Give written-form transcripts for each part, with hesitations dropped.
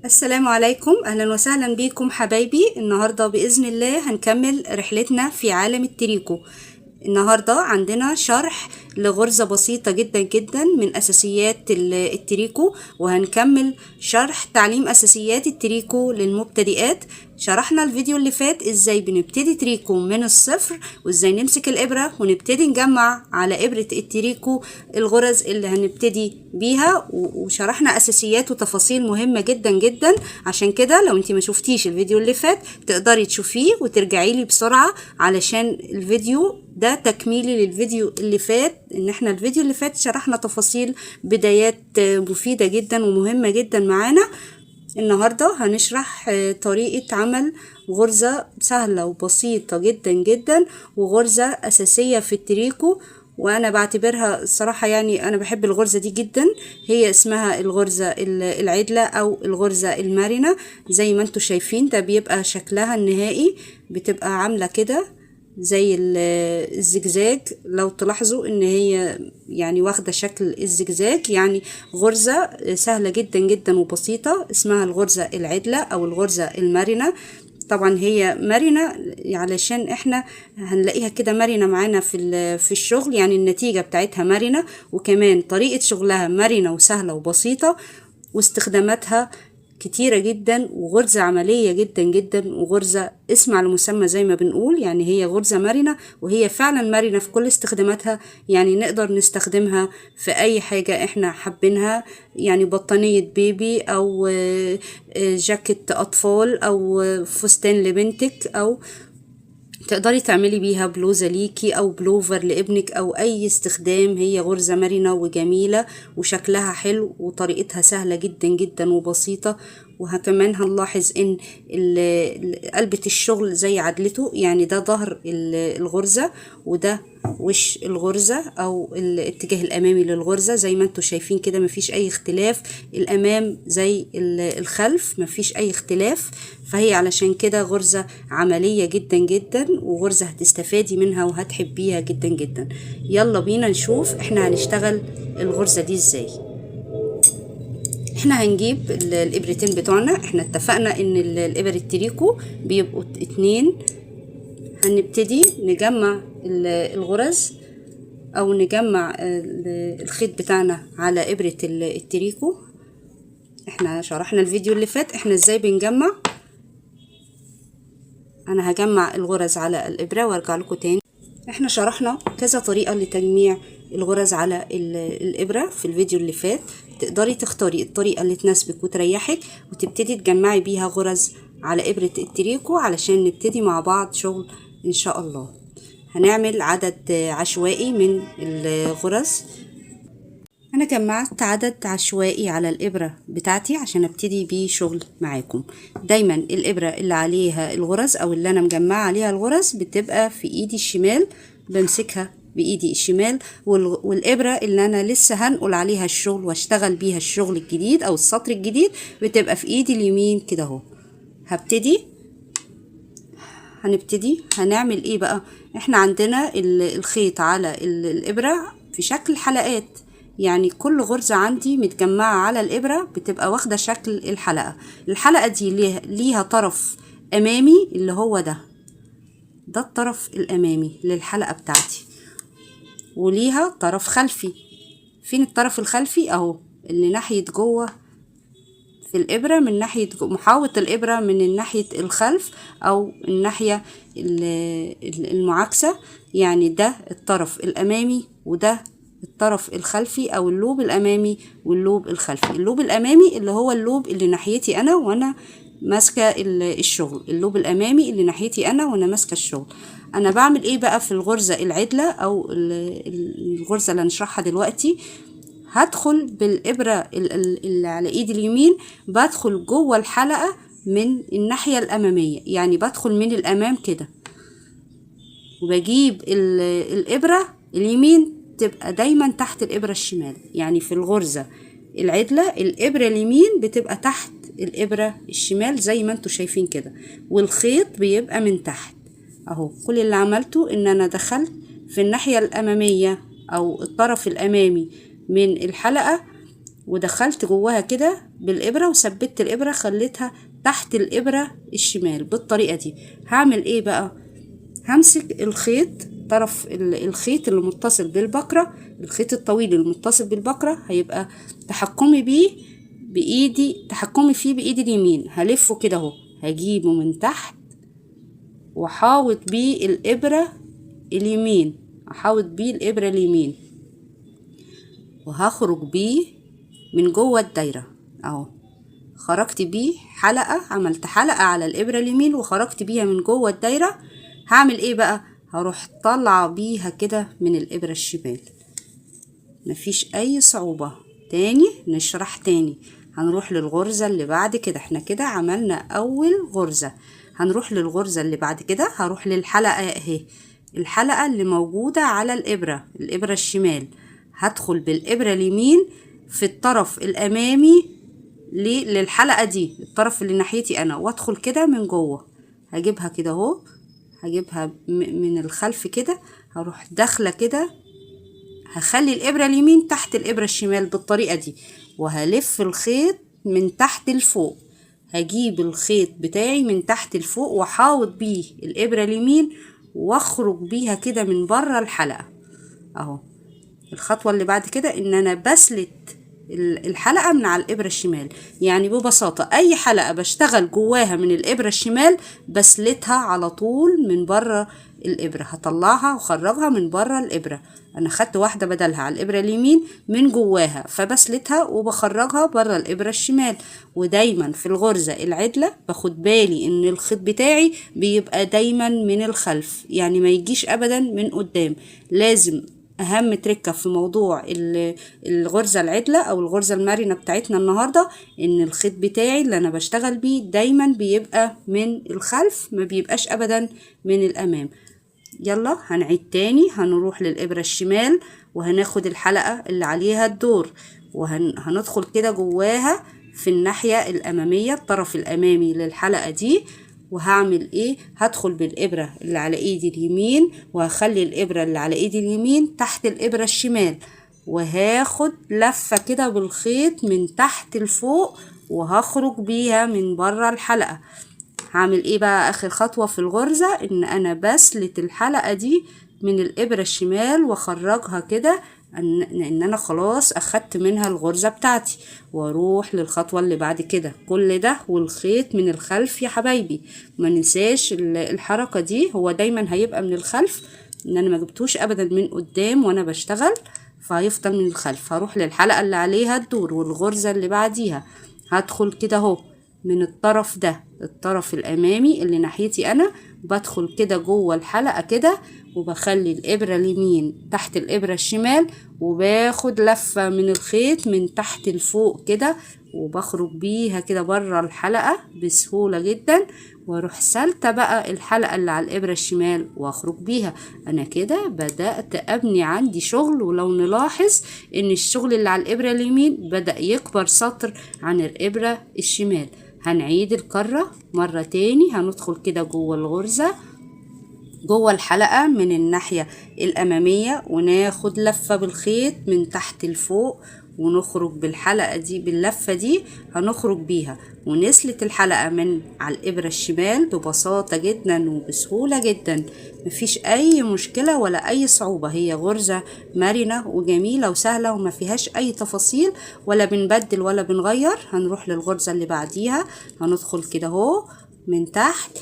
السلام عليكم، أهلا وسهلا بكم حبايبي. النهاردة بإذن الله هنكمل رحلتنا في عالم التريكو. النهاردة عندنا شرح لغرزة بسيطة جدا جدا من أساسيات التريكو، وهنكمل شرح تعليم أساسيات التريكو للمبتدئات. شرحنا الفيديو اللي فات ازاي بنبتدي تريكو من الصفر، وازاي نمسك الإبرة ونبتدي نجمع على إبرة التريكو الغرز اللي هنبتدي بيها، وشرحنا أساسيات وتفاصيل مهمة جدا جدا. عشان كده لو انتي ما شفتيش الفيديو اللي فات تقدري تشوفيه وترجعي لي بسرعة، علشان الفيديو ده تكميلي للفيديو اللي فات. ان احنا الفيديو اللي فات شرحنا تفاصيل بدايات مفيدة جدا ومهمة جدا معانا. النهاردة هنشرح طريقة عمل غرزة سهلة وبسيطة جدا جدا، وغرزة أساسية في التريكو، وأنا بعتبرها الصراحة يعني أنا بحب الغرزة دي جدا. هي اسمها الغرزة العدلة أو الغرزة المرنة. زي ما انتوا شايفين ده بيبقى شكلها النهائي، بتبقى عاملة كده زي الزجزاج. لو تلاحظوا ان هي يعني واخدة شكل الزجزاج، يعني غرزة سهلة جدا جدا وبسيطة، اسمها الغرزة العدلة او الغرزة المرنة. طبعا هي مرنة علشان احنا هنلاقيها كده مرنة معانا في الشغل، يعني النتيجة بتاعتها مرنة، وكمان طريقة شغلها مرنة وسهلة وبسيطة، واستخداماتها كتيرة جدا، وغرزة عملية جدا جدا، وغرزة اسم على مسمى زي ما بنقول. يعني هي غرزة مرنة، وهي فعلا مرنة في كل استخداماتها. يعني نقدر نستخدمها في أي حاجة احنا حابينها، يعني بطانية بيبي أو جاكيت أطفال أو فستان لبنتك، أو تقدري تعملي بيها بلوزة ليكي أو بلوفر لابنك أو أي استخدام. هي غرزة مرنة وجميلة وشكلها حلو وطريقتها سهلة جدا جدا وبسيطة. وكمان هنلاحظ ان قلبة الشغل زي عدلته، يعني ده ظهر الغرزة، وده وش الغرزة او الاتجاه الامامي للغرزة. زي ما انتوا شايفين كده مفيش اي اختلاف، الامام زي الخلف مفيش اي اختلاف. فهي علشان كده غرزة عملية جدا جدا، وغرزة هتستفادي منها وهتحبيها جدا جدا. يلا بينا نشوف احنا هنشتغل الغرزة دي ازاي. احنا هنجيب الابرتين بتوعنا. احنا اتفقنا ان الابر التريكو بيبقوا 2. هنبتدي نجمع الغرز او نجمع الخيط بتاعنا على ابرة التريكو. احنا شرحنا الفيديو اللي فات احنا ازاي بنجمع. انا هجمع الغرز على الابرة وارجع لكم تاني. احنا شرحنا كذا طريقة لتجميع الغرز على الابرة في الفيديو اللي فات. تقدري تختاري الطريقة اللي تناسبك وتريحك وتبتدي تجمعي بيها غرز على ابرة التريكو، علشان نبتدي مع بعض شغل ان شاء الله. هنعمل عدد عشوائي من الغرز. انا جمعت عدد عشوائي على الابرة بتاعتي عشان ابتدي بيه شغل معاكم. دايما الابرة اللي عليها الغرز او اللي انا مجمعة عليها الغرز بتبقى في ايدي الشمال، بمسكها بايدي الشمال. والابرة اللي انا لسه هنقل عليها الشغل واشتغل بيها الشغل الجديد او السطر الجديد بتبقى في ايدي اليمين كده اهو. هنبتدي هنعمل ايه بقى. احنا عندنا الخيط على الابرة في شكل حلقات، يعني كل غرزة عندي متجمعة على الإبرة بتبقى واخدة شكل الحلقة. الحلقة دي ليها طرف أمامي اللي هو ده الطرف الأمامي للحلقة بتاعتي، وليها طرف خلفي. فين الطرف الخلفي؟ أهو اللي ناحية جوه في الإبرة، من ناحية محاوط الإبرة من الناحية الخلف أو الناحية المعاكسة. يعني ده الطرف الأمامي وده الطرف الخلفي او اللوب الامامي واللوب الخلفي. اللوب الامامي اللي هو اللوب اللي ناحيتي انا وانا ماسكه الشغل، اللوب الامامي اللي ناحيتي انا وانا ماسكه الشغل. انا بعمل ايه بقى في الغرزه العدله او الغرزه اللي هنشرحها دلوقتي؟ هدخل بالابره اللي على ايدي اليمين، بدخل جوه الحلقه من الناحيه الاماميه، يعني بدخل من الامام كده، وبجيب الابره اليمين تبقى دايما تحت الإبرة الشمال. يعني في الغرزة العدلة الإبرة اليمين بتبقى تحت الإبرة الشمال زي ما انتوا شايفين كده، والخيط بيبقى من تحت اهو. كل اللي عملته ان انا دخلت في الناحية الأمامية او الطرف الأمامي من الحلقة، ودخلت جواها كده بالإبرة وثبت الإبرة، خليتها تحت الإبرة الشمال بالطريقة دي. هعمل ايه بقى؟ همسك الخيط، طرف الخيط اللي متصل بالبكرة، الخيط الطويل المتصل بالبكرة هيبقى تحكمي بيه بإيدي، تحكمي فيه بإيدي اليمين. هلفه كده اهو، هجيبه من تحت وحاوط بيه الإبرة اليمين، احاوط بيه الإبرة اليمين، وهخرج بيه من جوه الدايرة اهو. خرجت بيه حلقة، عملت حلقة على الإبرة اليمين وخرجت بيها من جوه الدايرة. هعمل ايه بقى؟ هروح طالعة بيها كده من الإبرة الشمال، مفيش أي صعوبة. تاني نشرح تاني، هنروح للغرزة اللي بعد كده. احنا كده عملنا أول غرزة، هنروح للغرزة اللي بعد كده. هروح للحلقة اهي، الحلقة اللي موجودة على الإبرة الشمال. هدخل بالإبرة اليمين في الطرف الأمامي للحلقة دي، الطرف اللي ناحيتي أنا، وادخل كده من جوه. هجيبها كده اهو، هجيبها من الخلف كده، هروح داخلة كده، هخلي الإبرة اليمين تحت الإبرة الشمال بالطريقة دي، وهلف الخيط من تحت لفوق. هجيب الخيط بتاعي من تحت لفوق وحاوط بيه الإبرة اليمين واخرج بيها كده من بره الحلقة اهو. الخطوة اللي بعد كده ان انا بسلت الحلقة من على الإبرة الشمال. يعني ببساطة أي حلقة بشتغل جواها من الإبرة الشمال بسلتها على طول من بره الإبرة، هطلعها وخرجها من بره الإبرة. أنا خدت واحدة بدلها على الإبرة اليمين من جواها، فبسلتها وبخرجها بره الإبرة الشمال. ودايما في الغرزة العدلة باخد بالي إن الخيط بتاعي بيبقى دايما من الخلف، يعني ما يجيش أبدا من قدام. لازم اهم تركة في موضوع الغرزة العدلة او الغرزة المرنة بتاعتنا النهاردة، ان الخيط بتاعي اللي انا بشتغل بيه دايما بيبقى من الخلف، ما بيبقاش ابدا من الامام. يلا هنعيد تاني، هنروح للإبرة الشمال وهناخد الحلقة اللي عليها الدور، وهندخل كده جواها في الناحية الأمامية، الطرف الأمامي للحلقة دي. وهعمل ايه؟ هدخل بالإبرة اللي على ايدي اليمين وهخلي الإبرة اللي على ايدي اليمين تحت الإبرة الشمال، وهاخد لفة كده بالخيط من تحت لفوق وهخرج بيها من بره الحلقة. هعمل ايه بقى؟ اخر خطوة في الغرزة ان انا بسلت الحلقة دي من الإبرة الشمال واخرجها كده، ان انا خلاص اخدت منها الغرزة بتاعتي، واروح للخطوة اللي بعد كده. كل ده والخيط من الخلف يا حبايبي، ما ننساش الحركة دي، هو دايما هيبقى من الخلف، ان انا ما جبتوش ابدا من قدام وانا بشتغل، فهيفضل من الخلف. هروح للحلقة اللي عليها الدور والغرزة اللي بعديها، هدخل كده اهو من الطرف ده، الطرف الامامي اللي ناحيتي انا، بدخل كده جوه الحلقة كده وبخلي الإبرة اليمين تحت الإبرة الشمال، وباخد لفة من الخيط من تحت لفوق كده وبخرج بيها كده بره الحلقة بسهولة جدا، واروح سالتة بقى الحلقة اللي على الإبرة الشمال واخرج بيها. انا كده بدأت ابني عندي شغل، ولو نلاحظ ان الشغل اللي على الإبرة اليمين بدأ يكبر سطر عن الإبرة الشمال. هنعيد الكرة مرة تاني، هندخل كده جوه الغرزة جوه الحلقة من الناحية الأمامية، وناخد لفة بالخيط من تحت لفوق ونخرج بالحلقة دي، باللفة دي هنخرج بيها ونسلت الحلقة من على الإبرة الشمال ببساطة جدا وبسهولة جدا، مفيش أي مشكلة ولا أي صعوبة. هي غرزة مرنة وجميلة وسهلة وما فيهاش أي تفاصيل، ولا بنبدل ولا بنغير. هنروح للغرزة اللي بعديها، هندخل كده اهو من تحت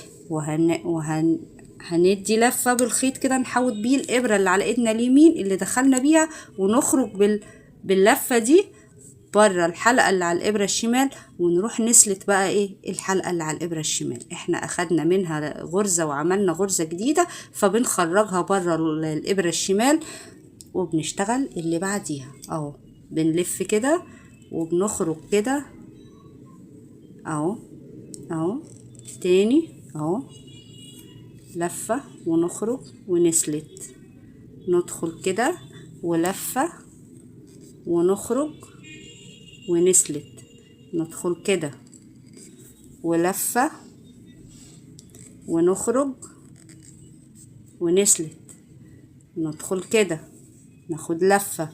هندي لفة بالخيط كده، نحوط بيه الإبرة اللي على ايدنا اليمين اللي دخلنا بيها، ونخرج باللفة دي بره الحلقة اللي على الإبرة الشمال، ونروح نسلت بقى ايه الحلقة اللي على الإبرة الشمال. احنا اخدنا منها غرزة وعملنا غرزة جديدة، فبنخرجها بره الإبرة الشمال وبنشتغل اللي بعديها اهو. بنلف كده وبنخرج كده اهو اهو تاني اهو، لفة ونخرج ونسلت، ندخل كده ولفة ونخرج ونسلت، ندخل كده ولفة ونخرج ونسلت، ندخل كده ناخد لفة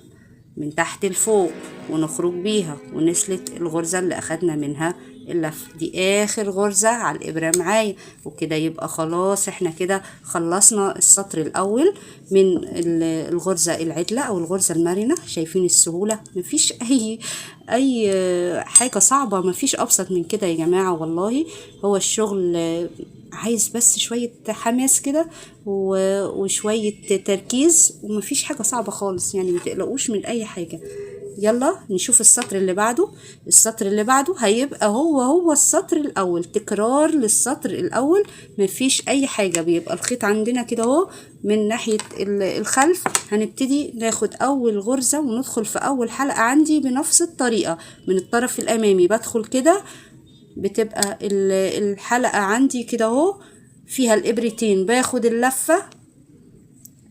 من تحت لفوق ونخرج بيها ونسلت الغرزة اللي اخدنا منها اللف. دي اخر غرزة على الابرة معايا، وكده يبقى خلاص احنا كده خلصنا السطر الاول من الغرزة العدلة او الغرزة المرنة. شايفين السهولة؟ مفيش اي حاجة صعبة، مفيش ابسط من كده يا جماعة والله. هو الشغل عايز بس شوية حماس كده وشوية تركيز، ومفيش حاجة صعبة خالص يعني، متقلقوش من اي حاجة. يلا نشوف السطر اللي بعده. السطر اللي بعده هيبقى هو السطر الاول، تكرار للسطر الاول، مفيش اي حاجة. بيبقى الخيط عندنا كده اهو من ناحية الخلف. هنبتدي ناخد اول غرزة وندخل في اول حلقة عندي بنفس الطريقة من الطرف الامامي. بدخل كده، بتبقى الحلقة عندي كده اهو فيها الابرتين، باخد اللفة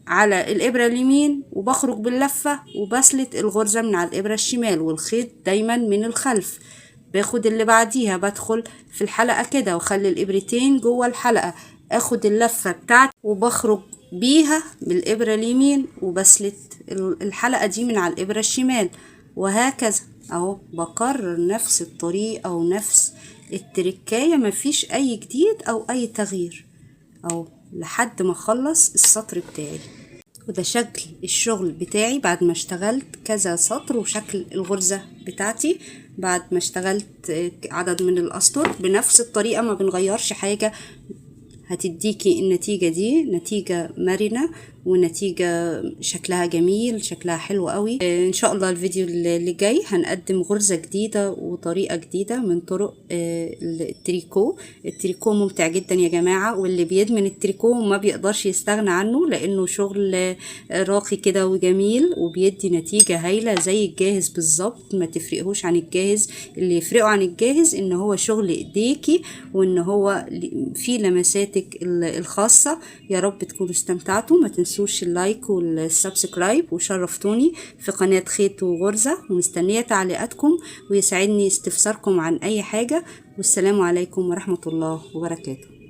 على الابرة اليمين وبخرج باللفة وبسلت الغرزة من على الابرة الشمال، والخيط دايما من الخلف. باخد اللي بعديها، بدخل في الحلقة كده واخلي الابرتين جوه الحلقة، اخد اللفة بتاعتي وبخرج بيها بالابرة اليمين وبسلت الحلقة دي من على الابرة الشمال، وهكذا اهو بكرر نفس الطريقة ونفس التركاية، مفيش اي جديد او اي تغيير اهو لحد ما اخلص السطر بتاعي. وده شكل الشغل بتاعي بعد ما اشتغلت كذا سطر، وشكل الغرزة بتاعتي بعد ما اشتغلت عدد من الاسطر بنفس الطريقة، ما بنغيرش حاجة. هتديكي النتيجة دي نتيجة مرنة ونتيجة شكلها جميل، شكلها حلو قوي. ان شاء الله الفيديو اللي جاي هنقدم غرزة جديدة وطريقة جديدة من طرق التريكو. التريكو ممتع جدا يا جماعة، واللي بيدمن التريكو ما بيقدرش يستغنى عنه، لانه شغل راقي كده وجميل وبيدي نتيجة هايلة زي الجاهز بالظبط. ما تفرقهوش عن الجاهز. اللي يفرقه عن الجاهز ان هو شغل ايديكي وان هو فيه لمساتك الخاصة. يا رب تكونوا استمتعتوا. ما تنسوش اللايك والسبسكرايب، وشرفتوني في قناة خيط وغرزة، ومستنية تعليقاتكم ويسعدني استفساركم عن اي حاجة. والسلام عليكم ورحمة الله وبركاته.